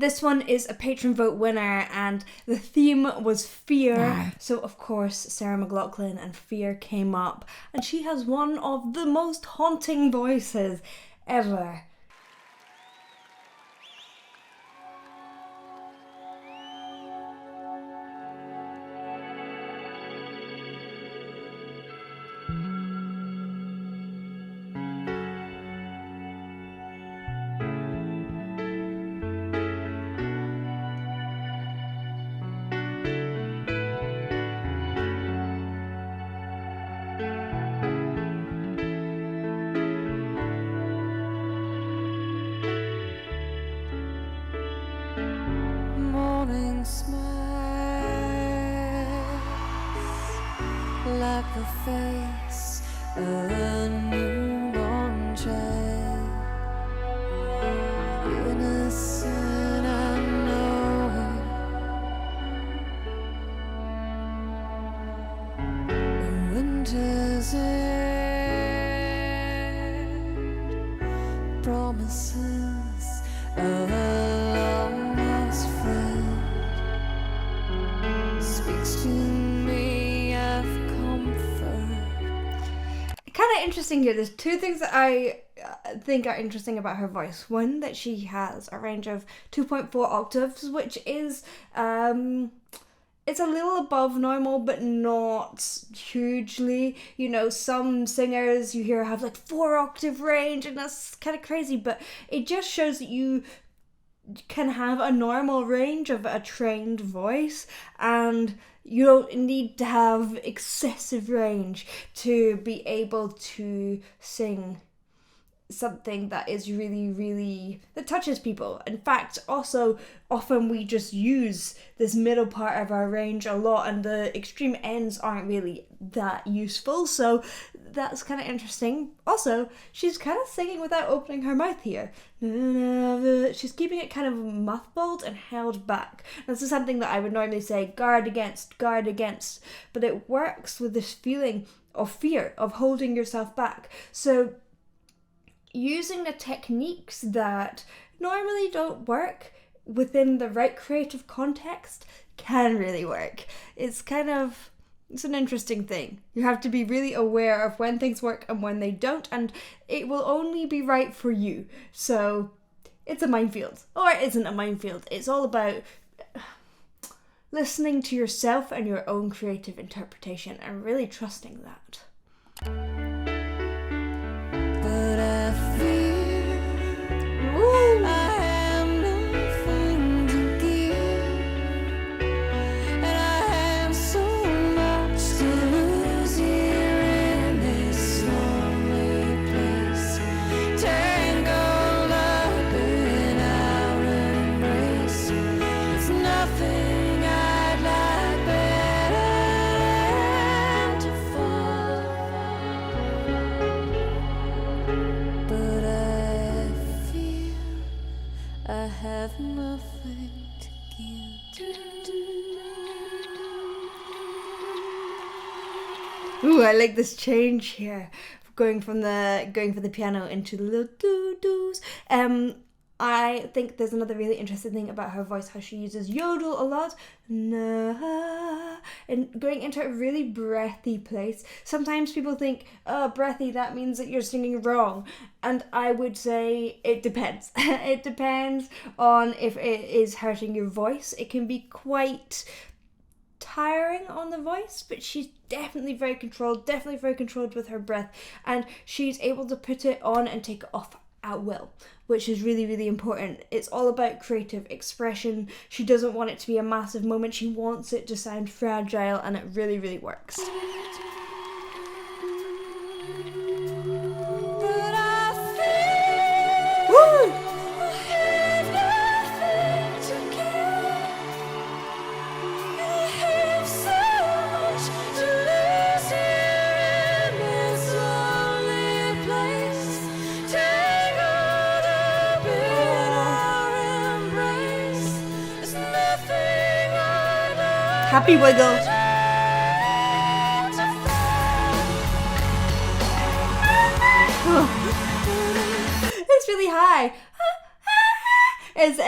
This one is a patron vote winner, and the theme was fear. So of course Sarah McLachlan and Fear came up, and she has one of the most haunting voices ever. Like the face of a newborn child, innocent, I know it. The winter's end promises of a long lost friend, speaks to me of kind of interesting here. There's two things that I think are interesting about her voice. One, that she has a range of 2.4 octaves, which is it's a little above normal, but not hugely. You know, some singers you hear have like 4-octave range, and that's kind of crazy, but it just shows that you can have a normal range of a trained voice, and you don't need to have excessive range to be able to sing something that is really, really, that touches people. In fact, also, often we just use this middle part of our range a lot, and the extreme ends aren't really that useful, so that's kind of interesting. Also, she's kind of singing without opening her mouth here. She's keeping it kind of mothballed and held back. This is something that I would normally say guard against, but it works with this feeling of fear, of holding yourself back. So using the techniques that normally don't work within the right creative context can really work. It's an interesting thing. You have to be really aware of when things work and when they don't, and it will only be right for you. So it's a minefield, or it isn't a minefield. It's all about listening to yourself and your own creative interpretation and really trusting that. but I fear I have nothing to give, and I have so much to lose here in this lonely place, tangled up in our embrace. It's nothing I'd like better than to fall, but I feel I have nothing to give. Ooh, I like this change here, going for the piano into the little doo-doos. I think there's another really interesting thing about her voice, how she uses yodel a lot, and going into a really breathy place. Sometimes people think, oh, breathy, that means that you're singing wrong. And I would say it depends. It depends on if it is hurting your voice. It can be quite tiring on the voice, but she's definitely very controlled with her breath, and she's able to put it on and take it off at will, which is really, really important. It's all about creative expression. She doesn't want it to be a massive moment. She wants it to sound fragile, and it really, really works. But I feel Woo! I have nothing to give, and I have so much to lose here in this lonely place, tangled up in our embrace. There's nothing I'd like Happy wiggle. to It's really high. is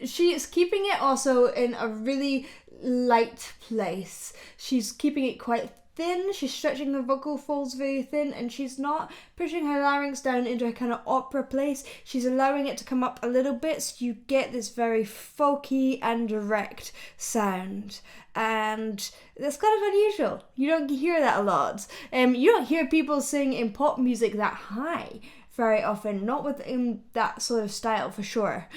she's keeping it also in a really light place. She's keeping it quite thin. She's stretching her vocal folds very thin, and she's not pushing her larynx down into a kind of opera place. She's allowing it to come up a little bit, so you get this very folky and direct sound. And that's kind of unusual. You don't hear that a lot. You don't hear people sing in pop music that high very often, not within that sort of style for sure.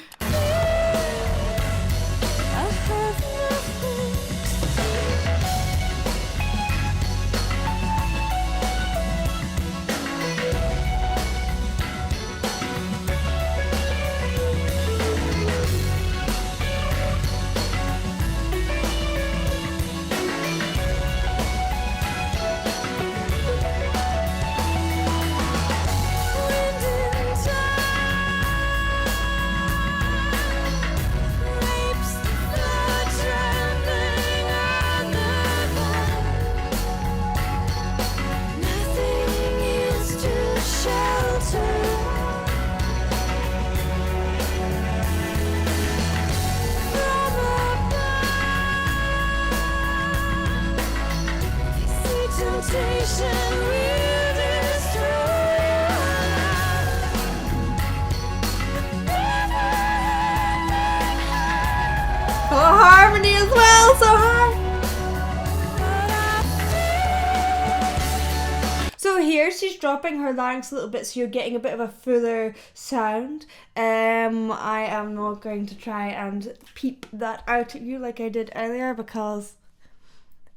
Harmony as well, so high. So here she's dropping her larynx a little bit, so you're getting a bit of a fuller sound. I am not going to try and peep that out at you like I did earlier because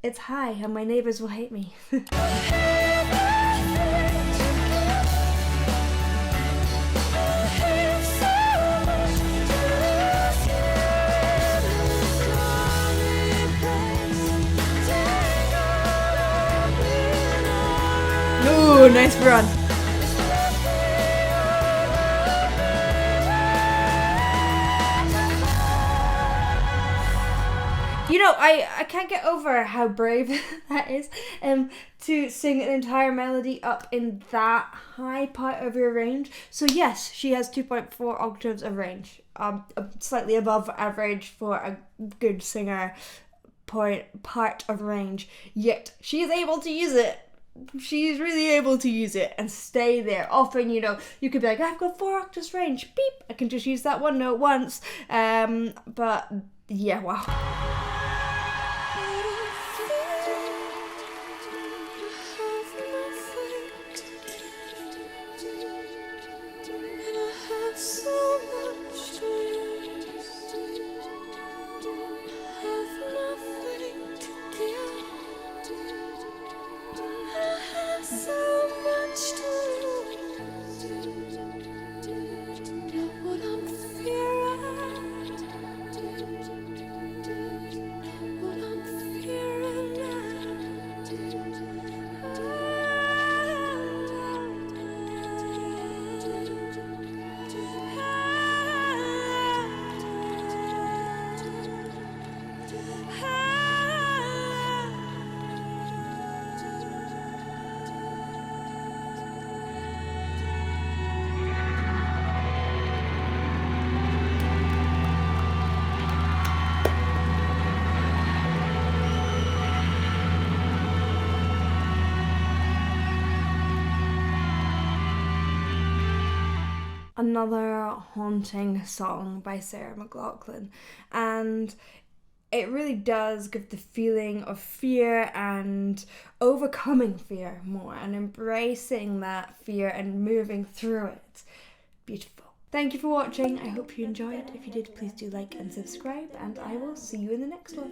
it's high and my neighbours will hate me. Ooh, nice run. You know, I can't get over how brave that is to sing an entire melody up in that high part of your range. So yes, she has 2.4 octaves of range, slightly above average for a good singer part of range, yet she is able to use it. She's really able to use it and stay there. Often, you know, you could be like, I've got 4 octaves range, beep, I can just use that one note once. But yeah, wow. Another haunting song by Sarah McLachlan, and it really does give the feeling of fear and overcoming fear more and embracing that fear and moving through it. Beautiful. Thank you for watching. I hope you enjoyed. If you did, please do like and subscribe, and I will see you in the next one.